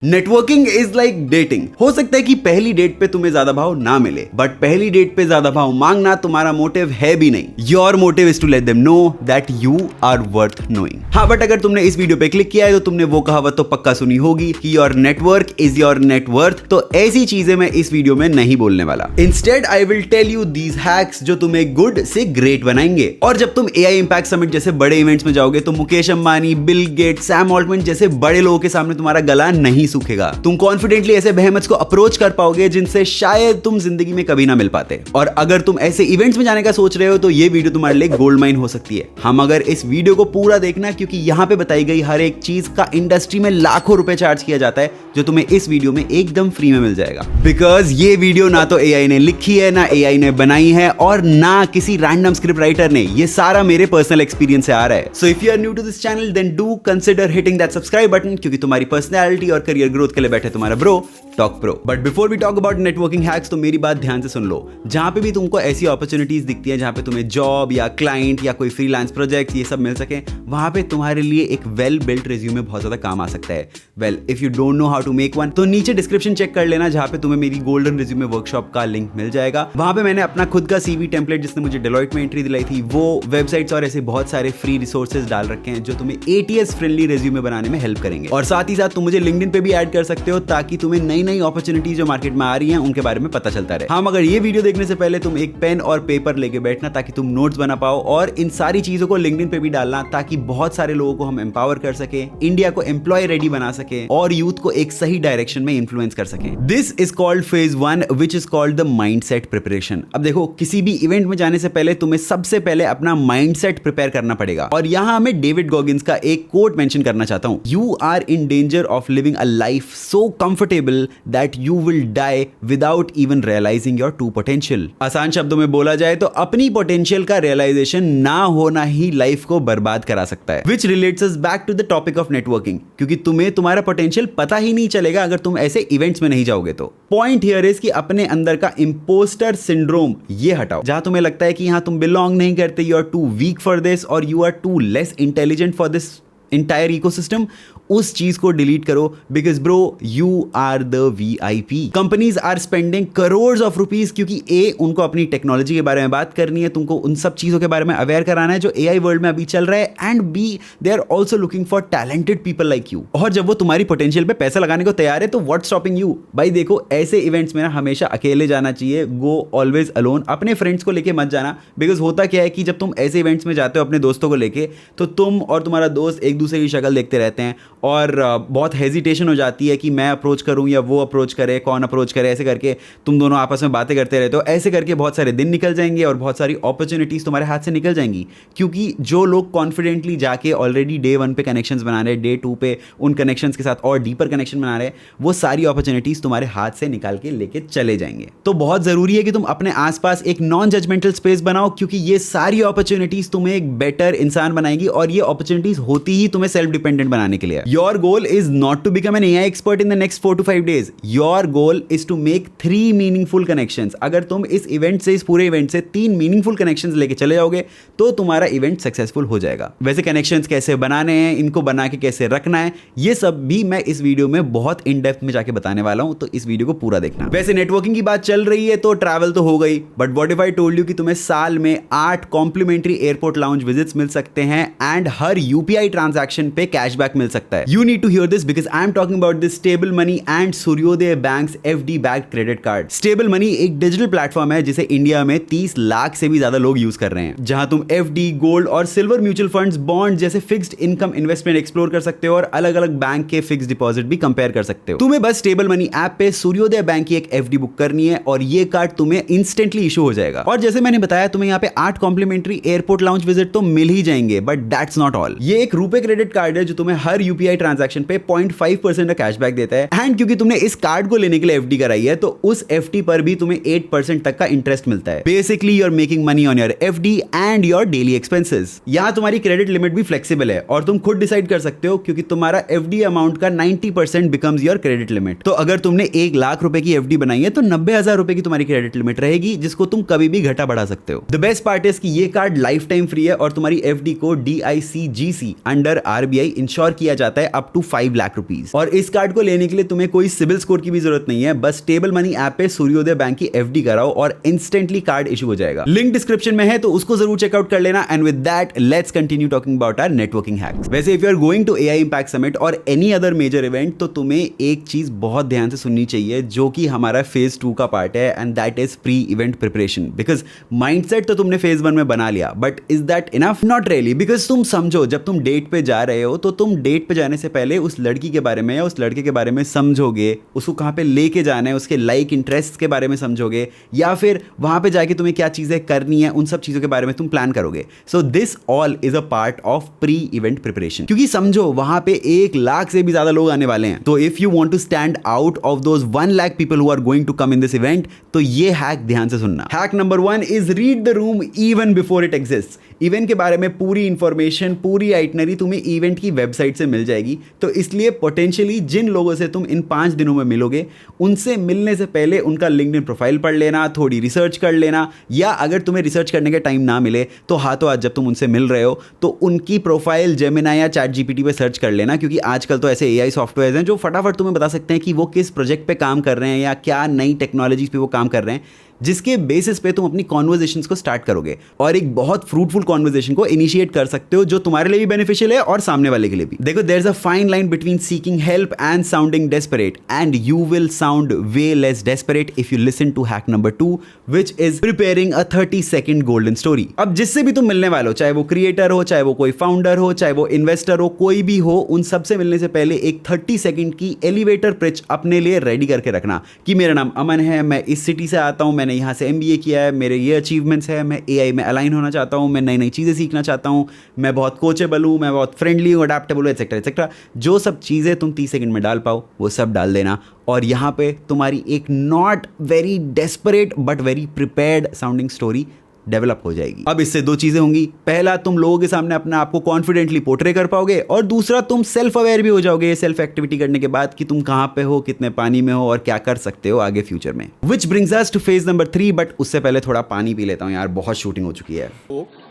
Networking is like dating. हो सकता है कि पहली डेट पे तुम्हें ज्यादा भाव ना मिले, बट पहली डेट पे ज्यादा भाव मांगना तुम्हारा मोटिव है भी नहीं। Your motive is to let them know that you are worth knowing. हाँ, बट अगर तुमने इस वीडियो पे क्लिक किया है तो तुमने वो कहावत तो पक्का सुनी होगी कि your network is your net worth. तो ऐसी चीजें मैं इस वीडियो में नहीं बोलने वाला। Instead I will tell you these hacks जो तुम्हें गुड से ग्रेट बनाएंगे। और जब तुम एआई इंपैक्ट समिट जैसे बड़े इवेंट्स में जाओगे तो Mukesh Ambani, Bill Gates, Sam Altman जैसे बड़े लोगों के सामने तुम्हारा गला नहीं सूखेगा। तुम कॉन्फिडेंटली ऐसे बेहमत्स को अप्रोच कर पाओगे जिनसे शायद तुम जिंदगी में कभी ना मिल पाते। और अगर तुम ऐसे इवेंट्स में जाने का सोच रहे हो तो ये वीडियो तुम्हारे लिए गोल्ड माइन हो सकती है। हम अगर इस वीडियो को पूरा देखना, क्योंकि यहां पे बताई गई हर एक चीज का इंडस्ट्री में लाखों रुपए चार्ज किया जाता है, जो तुम्हें इस वीडियो में एकदम फ्री में मिल जाएगा। बिकॉज ये वीडियो ना तो एआई ने लिखी है, ना एआई ने बनाई है, और ना किसी रैंडम स्क्रिप्ट राइटर ने। ये सारा मेरे पर्सनल एक्सपीरियंस से आ रहा है। So if you are new to this channel then do consider hitting that subscribe button, क्योंकि तुम्हारी पर्सनैलिटी और करियर ग्रोथ के लिए बैठे तुम्हारा bro talk pro. But before we talk about networking hacks, तो मेरी बात ध्यान से सुन लो। जहां पे भी तुमको ऐसी अपॉर्चुनिटीज दिखती है जहां पे तुम्हें जॉब या क्लाइंट या कोई फ्रीलांस प्रोजेक्ट ये सब मिल सके, वहां पे तुम्हारे लिए एक वेल बिल्ट रिज्यूमे बहुत ज्यादा काम आ सकता है। Well, if you don't know how to make one, तो नीचे डिस्क्रिप्शन चेक कर लेना, जहां पे तुम्हें मेरी गोल्डन रिज्यूमे वर्कशॉप का लिंक मिल जाएगा। वहां पे मैंने अपना खुद का सीवी टेम्पलेट, जिसने मुझे डेलॉइट में एंट्री दिलाई थी, वो वेबसाइट्स और ऐसे बहुत सारे फ्री रिसोर्सेज डाल रखे हैं जो तुम्हें एटीएस फ्रेंडली रिज्यूमे बनाने में हेल्प करेंगे। और साथ ही साथ तुम मुझे लिंक्डइन पे भी ऐड कर सकते हो, ताकि तुम्हें नई नई अपॉर्चुनिटीज जो मार्केट में आ रही हैं उनके बारे में पता चलता रहे। हाँ, मगर ये वीडियो देखने से पहले तुम एक पेन और पेपर लेके बैठना, ताकि तुम नोट्स बना पाओ, और इन सारी चीजों को लिंक्डइन पे भी डालना, ताकि बहुत सारे लोगों को हम एम्पावर कर सके, इंडिया को एम्प्लॉय रेडी बना सके, और यूथ को एक सही डायरेक्शन में इन्फ्लुएंस कर सके। This is called phase 1, which is called the mindset preparation. अब देखो, किसी भी इवेंट में जाने से पहले तुम्हें सबसे पहले अपना माइंडसेट प्रिपेयर करना पड़ेगा। और यहां मैं डेविड गॉगिंस का एक कोट मेंशन करना चाहता हूं। You are in danger of living a life so comfortable that you will die without even realizing your true potential. आसान शब्दों में बोला जाए तो अपनी पोटेंशियल का रियलाइजेशन ना होना ही लाइफ को बर्बाद करा सकता है। Which relates us back to the topic of networking, क्योंकि तुम्हें तुम्हारा पोटेंशियल पता ही नहीं चलेगा अगर तुम ऐसे इवेंट्स में नहीं जाओगे। तो पॉइंट हियर इज कि अपने अंदर का इंपोस्टर सिंड्रोम ये हटाओ। जहां तुम्हें लगता है कि यहां तुम बिलोंग नहीं करते, you are too weak for this, और you are too less intelligent for this entire ecosystem, उस चीज को डिलीट करो। Because bro, you are the VIP. Companies are spending crore of rupees, क्योंकि ए, उनको अपनी टेक्नोलॉजी के बारे में बात करनी है, तुमको उन सब चीजों के बारे में अवेयर कराना है जो एआई वर्ल्ड में अभी चल रहा है, and B, they are also looking for talented people like you. और जब वो तुम्हारी पोटेंशियल पे पैसा लगाने को तैयार है तो व्हाट स्टॉपिंग यू? भाई देखो, ऐसे इवेंट्स में ना हमेशा अकेले जाना चाहिए। गो ऑलवेज अलोन। अपने फ्रेंड्स को लेके मत जाना। बिकॉज होता क्या है कि जब तुम ऐसे इवेंट्स में जाते हो अपने दोस्तों को लेके, तो तुम और तुम्हारा दोस्त एक दूसरे की शक्ल देखते रहते हैं, और बहुत हेजिटेशन हो जाती है कि मैं अप्रोच करूं या वो अप्रोच करे, कौन अप्रोच करे। ऐसे करके तुम दोनों आपस में बातें करते रहते हो। ऐसे करके बहुत सारे दिन निकल जाएंगे और बहुत सारी अपॉर्चुनिटीज तुम्हारे हाथ से निकल जाएंगी, क्योंकि जो लोग कॉन्फिडेंटली जाके ऑलरेडी डे 1 पे कनेक्शंस बना रहे हैं, डे 2 पे उन कनेक्शंस के साथ और डीपर कनेक्शन बना रहे हैं, वो सारी अपॉर्चुनिटीज तुम्हारे हाथ से निकाल के लेके चले जाएंगे। तो बहुत जरूरी है कि तुम अपने आसपास एक नॉन जजमेंटल स्पेस बनाओ, क्योंकि ये सारी अपॉर्चुनिटीज तुम्हें एक बेटर इंसान बनाएंगी, और ये अपॉर्चुनिटीज होती ही तुम्हें सेल्फ डिपेंडेंट बनाने के लिए। Your goal is not to become an AI expert in the next 4 to 5 days. Your goal is to make 3 meaningful connections. अगर तुम इस इवेंट से, इस पूरे इवेंट से 3 मीनिंगफुल कनेक्शंस लेके चले जाओगे तो तुम्हारा इवेंट सक्सेसफुल हो जाएगा। वैसे कनेक्शंस कैसे बनाने हैं, इनको बना के कैसे रखना है, ये सब भी मैं इस वीडियो में बहुत इन डेप्थ में जाके बताने वाला हूं, तो इस वीडियो को पूरा देखना। वैसे नेटवर्किंग की बात चल रही है तो ट्रैवल तो हो गई, but what if I told you कि तुम्हें साल में 8 कॉम्प्लीमेंट्री एयरपोर्ट लाउंज विजिट्स मिल सकते हैं, एंड हर यूपीआई ट्रांजैक्शन पे कैशबैक मिल सकता है। You need to hear this because I am talking about this Stable Money and Suryodaya Bank's FD backed credit card. Stable Money एक डिजिटल प्लेटफॉर्म है जिसे इंडिया में 30 लाख से भी ज्यादा लोग यूज कर रहे हैं, जहां तुम FD, गोल्ड और सिल्वर म्यूचुअल फंड्स, बॉन्ड जैसे फिक्स्ड इनकम इन्वेस्टमेंट एक्सप्लोर कर सकते हो, और अलग अलग बैंक के फिक्स्ड डिपॉजिट भी कंपेयर कर सकते हो। तुम्हें बस स्टेबल मनी ऐप पे सूर्योदय बैंक की एक FD बुक करनी है, और ये कार्ड तुम्हें इंस्टेंटली इशू हो जाएगा। और जैसे मैंने बताया, तुम्हें यहाँ पे 8 कॉम्प्लीमेंट्री एयरपोर्ट लाउंज विजिट तो मिल ही जाएंगे, बट दैट्स नॉट ऑल। ये एक रुपे क्रेडिट कार्ड है जो तुम्हें हर यूपीआई ट्रांजैक्शन पे 0.5% का कैशबैक देता है, एंड क्योंकि तुमने इस कार्ड को लेने के लिए एफडी कराई है, तो उस एफडी पर भी तुम्हें 8% तक का इंटरेस्ट मिलता है। Basically you are making money on your FD and your daily expenses. यहां तुम्हारी क्रेडिट लिमिट भी फ्लेक्सिबल है, और तुम खुद डिसाइड कर सकते हो, क्योंकि तुम्हारा एफडी अमाउंट का 90% बिकम्स योर क्रेडिट लिमिट। तो अगर तुमने 1 लाख रुपए की एफडी बनाई है तो 90,000 रुपए की तुम्हारी क्रेडिट लिमिट रहेगी, जिसको तुम कभी भी घटा बढ़ा सकते हो। द बेस्ट पार्ट इज कि ये कार्ड लाइफ टाइम फ्री है, और तुम्हारी एफडी को DICGC अंडर पर RBI इंश्योर किया जाता है अप टू 5 लाख रुपीज। और इस कार्ड को लेने के लिए तुम्हें कोई सिविल स्कोर की भी जरूरत नहीं है, बस टेबल मनी ऐप पे सूर्योदय बैंक की FD कराओ और इंस्टेंटली कार्ड इशू हो जाएगा। लिंक डिस्क्रिप्शन में है तो उसको जरूर चेकआउट कर लेना। And with that let's continue talking about our networking hacks. वैसे if you are going to AI Impact Summit और एनी अदर मेजर इवेंट तो तुम्हें एक चीज बहुत ध्यान से सुननी चाहिए जो कि हमारा फेज 2 का पार्ट है, and that is pre event preparation. Because mindset तो तुमने फेज 1 में बना लिया, but is that enough? Not really. Because तुम समझो, जब तुम डेट पे जा रहे हो तो तुम डेट पे जाने से पहले उस लड़की के बारे में या उस लड़के के बारे में समझोगे, उसको कहाँ पे लेके जाना है, उसके लाइक इंटरेस्ट के बारे में समझोगे, या फिर वहां पे जाके तुम्हें क्या चीजें करनी है उन सब चीजों के बारे में तुम प्लान करोगे। So this all is a part of pre event preparation. क्योंकि समझो वहां पे 1 लाख से भी ज्यादा लोग आने वाले हैं, तो if you want to stand out of those 1 lakh people who are going to come in this event, तो ये हैक ध्यान से सुनना। Hack number 1 is read the room even before it exist. Event के बारे में पूरी इंफॉर्मेशन, पूरी आइटनरी तुम्हें इवेंट की वेबसाइट से मिल जाएगी। तो इसलिए पोटेंशियली जिन लोगों से तुम इन 5 दिनों में मिलोगे, उनसे मिलने से पहले उनका लिंक्डइन प्रोफाइल पढ़ लेना, थोड़ी रिसर्च कर लेना, या अगर तुम्हें रिसर्च करने का टाइम ना मिले तो हाथों हाथ जब तुम उनसे मिल रहे हो तो उनकी प्रोफाइल जेमिनी या ChatGPT पे सर्च कर लेना। क्योंकि आजकल तो ऐसे AI सॉफ्टवेयर हैं जो फटाफट तुम्हें बता सकते हैं कि वो किस प्रोजेक्ट पे काम कर रहे हैं या क्या नई टेक्नोलॉजीज पे वो काम कर रहे हैं, जिसके बेसिस पे तुम अपनी कॉन्वर्जेशंस को स्टार्ट करोगे और एक बहुत फ्रूटफुल कॉन्वर्जेशन को इनिशिएट कर सकते हो जो तुम्हारे लिए भी बेनिफिशियल है और सामने वाले के लिए भी। देखो, there is a fine line between seeking help and sounding desperate, and you will sound way less desperate if you listen to hack number 2 which is preparing a 30-second golden story. अब जिससे भी तुम मिलने वाले हो, चाहे वो creator हो, चाहे वो कोई फाउंडर हो, चाहे वो इन्वेस्टर हो, कोई भी हो, उन सबसे मिलने से पहले एक 30 सेकंड की एलिवेटर पिच अपने लिए रेडी करके रखना कि मेरा नाम अमन है, मैं इस सिटी से आता हूं, मैंने यहाँ से MBA किया है, मेरे ये अचीवमेंट्स है, मैं AI में अलाइन होना चाहता हूँ, मैं नई नई चीज़ें सीखना चाहता हूँ, मैं बहुत कोचेबल हूँ, मैं बहुत फ्रेंडली हूँ, अडेप्टेबल हूँ, एक्सेट्रा एक्सेट्रा। जो सब चीज़ें तुम 30 सेकंड में डाल पाओ वो सब डाल देना। और यहाँ पे तुम्हारी एक not very desperate but very prepared sounding story develop हो जाएगी। अब इससे 2 चीजें होंगी। पहला, तुम लोगों के सामने अपने आप को कॉन्फिडेंटली पोर्ट्रे कर पाओगे, और दूसरा, तुम सेल्फ अवेयर भी हो जाओगे सेल्फ एक्टिविटी करने के बाद कि तुम कहां पे हो, कितने पानी में हो और क्या कर सकते हो आगे फ्यूचर में। विच brings us two phase number 3, but उससे पहले थोड़ा पानी पी लेता हूं यार, बहुत शूटिंग हो चुकी है।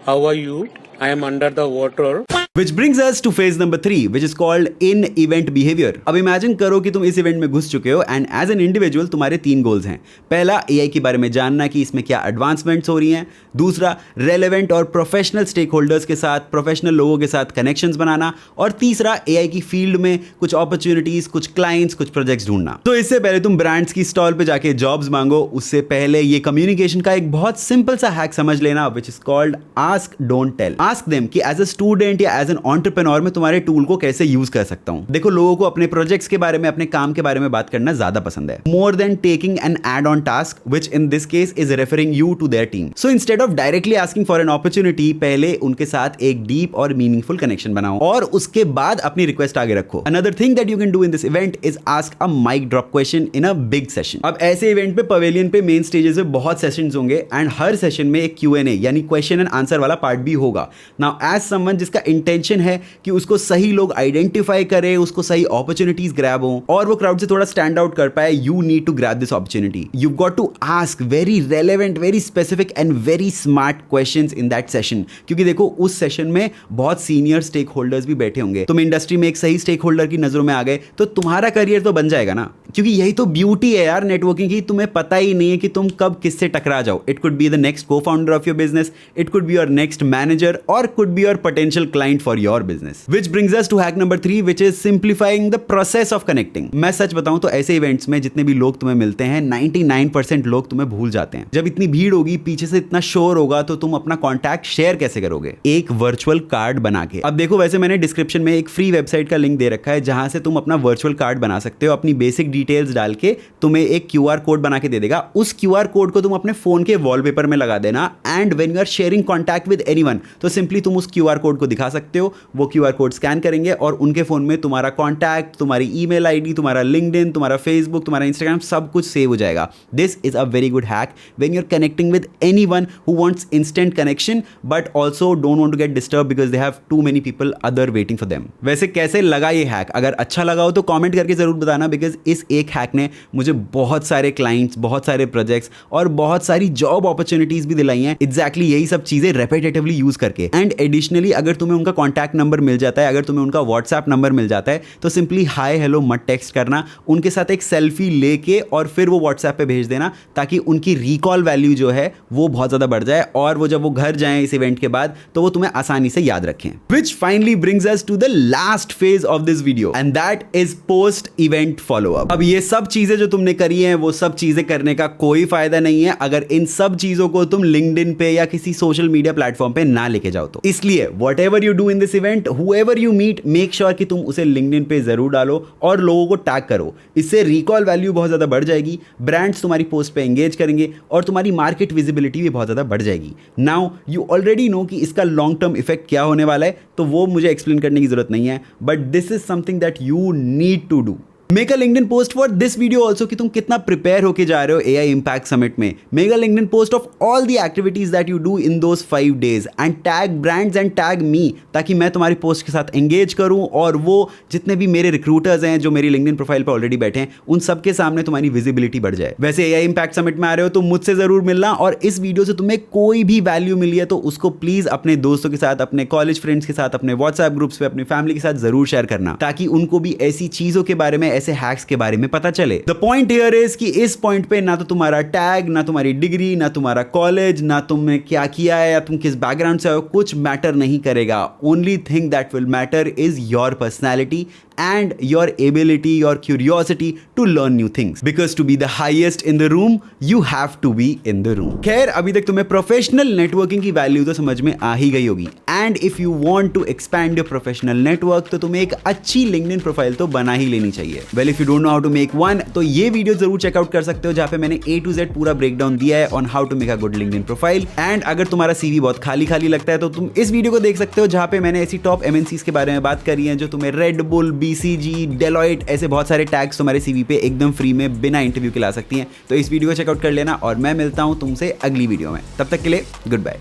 How are you? I am under the water. Which brings us to phase number 3, which is called in-event behavior. अब इमेजिन करो कि तुम इस इवेंट में घुस चुके हो एंड एज एन इंडिविजुअल तुम्हारे 3 गोल्स हैं। पहला, AI के बारे में जानना कि इसमें क्या एडवांसमेंट्स हो रही हैं। दूसरा, रेलेवेंट और प्रोफेशनल स्टेक होल्डर्स के साथ, प्रोफेशनल लोगों के साथ कनेक्शंस बनाना। और तीसरा, AI की फील्ड में कुछ अपॉर्चुनिटीज, कुछ क्लाइंट्स, कुछ प्रोजेक्ट्स ढूंढना। तो इससे पहले तुम ब्रांड्स की स्टॉल पे जाके जॉब्स मांगो, उससे पहले ये कम्युनिकेशन का एक बहुत सिंपल सा हैक समझ लेना, which is called ask don't tell. Ask them कि एज अ स्टूडेंट या एज एन एंटरप्रेन्योर मैं तुम्हारे टूल को कैसे यूज कर सकता हूं। देखो, लोगों को अपने प्रोजेक्ट्स के बारे में, अपने काम के बारे में बात करना ज्यादा पसंद है, more than taking an add on task which in this case is referring you to their team. So instead of directly asking for an opportunity, पहले उनके साथ एक डीप और मीनिंगफुल कनेक्शन बनाओ और उसके बाद अपनी रिक्वेस्ट आगे रखो। Another thing that you can do in this event is ask a mic drop question in a big session. अब ऐसे इवेंट पे पवेलियन पे मेन स्टेजेस पे बहुत सेशंस होंगे एंड हर सेशन में एक Q&A यानी क्वेश्चन एंड आंसर वाला पार्ट भी होगा। नाउ एज समवन जिसका इंटेंशन है कि उसको सही लोग आइडेंटिफाई करें, उसको सही अपॉर्चुनिटीज ग्रैब हो और वो क्राउड से थोड़ा स्टैंड आउट कर पाए, you need to grab this opportunity. You got to ask very relevant, very specific and very smart questions in that session. क्योंकि देखो, उस सेशन में बहुत सीनियर स्टेक होल्डर्स भी बैठे होंगे। तुम इंडस्ट्री में एक सही स्टेक होल्डर की नजरों में आ गए तो तुम्हारा करियर तो बन जाएगा ना। क्योंकि यही तो ब्यूटी है यार नेटवर्किंग की, तुम्हें पता ही नहीं है कि तुम कब किससे टकरा जाओ। It could be the next co founder of your business, it could be your next manager और could be your potential client for your business. Which brings us to hack number 3, which is simplifying the process of connecting. मैं सच बताऊं तो ऐसे events में जितने भी लोग तुम्हें मिलते हैं, 99% लोग तुम्हें भूल जाते हैं। जब इतनी भीड़ होगी, पीछे से इतना शोर होगा, तो तुम अपना कॉन्टैक्ट शेयर कैसे करोगे? एक वर्चुअल कार्ड बना के। अब देखो, वैसे मैंने डिस्क्रिप्शन में एक फ्री वेबसाइट का लिंक दे रखा है जहां से तुम अपना वर्चुअल कार्ड बना सकते हो। अपनी बेसिक डिटेल्स डाल के तुम्हें एक QR कोड बना के दे देगा। उस QR कोड को तुम अपने फोन के वॉलपेपर में लगा देना and when you are sharing contact with anyone, तो सिंपली तुम उस QR कोड को दिखा सकते हो। वो QR कोड स्कैन करेंगे और उनके फोन में तुम्हारा कॉन्टैक्ट, तुम्हारी ईमेल आईडी, तुम्हारा लिंक्डइन, तुम्हारा फेसबुक, तुम्हारा इंस्टाग्राम सब कुछ सेव हो जाएगा। This is a very good hack when you are connecting with anyone who wants instant connection but also don't want to get disturb because they have too many people other waiting for them. वैसे कैसे लगा ये hack? अगर अच्छा लगा हो तो comment करके जरूर बताना, बिकॉज इस एक हैक ने मुझे बहुत सारे क्लाइंट्स, बहुत सारे प्रोजेक्ट्स और बहुत सारी जॉब अपॉर्चुनिटीज भी दिलाई हैं एग्जैक्टली यही सब चीजें रेपिटेटिवली यूज करके। एंड एडिशनली अगर तुम्हें उनका कॉन्टैक्ट नंबर मिल जाता है, अगर तुम्हें उनका व्हाट्सएप नंबर मिल जाता है, तो सिंपली हाय हेलो मत टेक्स्ट करना, उनके साथ एक सेल्फी लेके और फिर वो व्हाट्सएप पे भेज देना, ताकि उनकी रिकॉल वैल्यू जो है वो बहुत ज्यादा बढ़ जाए और वो जब वो घर जाएं इस इवेंट के बाद तो वो तुम्हें आसानी से याद रखें। Which finally brings us to the last phase of this video and that is post event follow up। अब ये सब चीजें जो तुमने करी हैं वो सब चीजें करने का कोई फायदा नहीं है अगर इन सब चीजों को तुम लिंक्डइन पे या किसी सोशल मीडिया प्लेटफॉर्म पे ना लेके जाओ तो। इसलिए whatever you do in this event, whoever you meet, make sure कि तुम उसे लिंक्डइन पे जरूर डालो और लोगों को टैग करो। इससे रिकॉल वैल्यू बहुत ज्यादा बढ़ जाएगी, ब्रांड्स तुम्हारी पोस्ट पे एंगेज करेंगे और तुम्हारी मार्केट विजिबिलिटी भी बहुत ज्यादा बढ़ जाएगी। नाउ यू ऑलरेडी नो कि इसका लॉन्ग टर्म इफेक्ट क्या होने वाला है, तो वो मुझे एक्सप्लेन करने की जरूरत नहीं है, but this is something that you need to do. Make a LinkedIn post for this video also कि तुम कितना प्रिपेयर होके जा रहे हो AI इम्पैक्ट समिट में। Make a LinkedIn post of all the activities that you do in those 5 days and tag brands and tag me, ताकि मैं तुम्हारी पोस्ट के साथ एंगेज करूं और वो जितने भी मेरे रिक्रूटर्स हैं जो मेरी लिंक्डइन प्रोफाइल पर ऑलरेडी बैठे हैं उन सबके सामने तुम्हारी विजिबिलिटी बढ़ जाए। वैसे AI इम्पैक्ट समिट में आ रहे हो तो मुझसे जरूर मिलना, और इस वीडियो से तुम्हें कोई भी वैल्यू मिली है तो उसको प्लीज अपने दोस्तों के साथ, अपने कॉलेज फ्रेंड्स के साथ, अपने व्हाट्सएप ग्रुप्स पे, अपनी फैमिली के साथ जरूर शेयर करना, ताकि उनको भी ऐसी चीजों के बारे में, ऐसे हैक्स के बारे में पता चले। द पॉइंट हियर इज कि इस पॉइंट पे ना तो तुम्हारा टैग, ना तुम्हारी डिग्री, ना तुम्हारा कॉलेज, ना तुमने क्या किया है या तुम किस बैकग्राउंड से हो, कुछ मैटर नहीं करेगा। Only thing that will matter is your personality and your ability, your curiosity to learn new things, because to be the highest in the room you have to be in the room। खैर अभी तक तुम्हें professional networking की value तो समझ में आ ही गई होगी, and if you want to expand your professional network तो तुम्हें एक अच्छी लिंक्डइन प्रोफाइल तो बना ही लेनी चाहिए। Well if you don't know how to make one, तो ये वीडियो जरूर चेकआउट कर सकते हो जहां पे मैंने A to Z पूरा ब्रेकडाउन दिया है on how to make a good LinkedIn profile. And अगर तुम्हारा CV बहुत खाली खाली लगता है तो तुम इस वीडियो को देख सकते हो जहां पे मैंने ऐसी टॉप MNCs के बारे में बात करी है जो तुम्हें रेड बुल, BCG, डेलॉयट, ऐसे बहुत सारे टैग्स तुम्हारे CV पे एकदम फ्री में बिना इंटरव्यू के ला सकती हैं। तो इस वीडियो को चेकआउट कर लेना और मैं मिलता हूं तुमसे अगली वीडियो में। तब तक के लिए गुड बाय।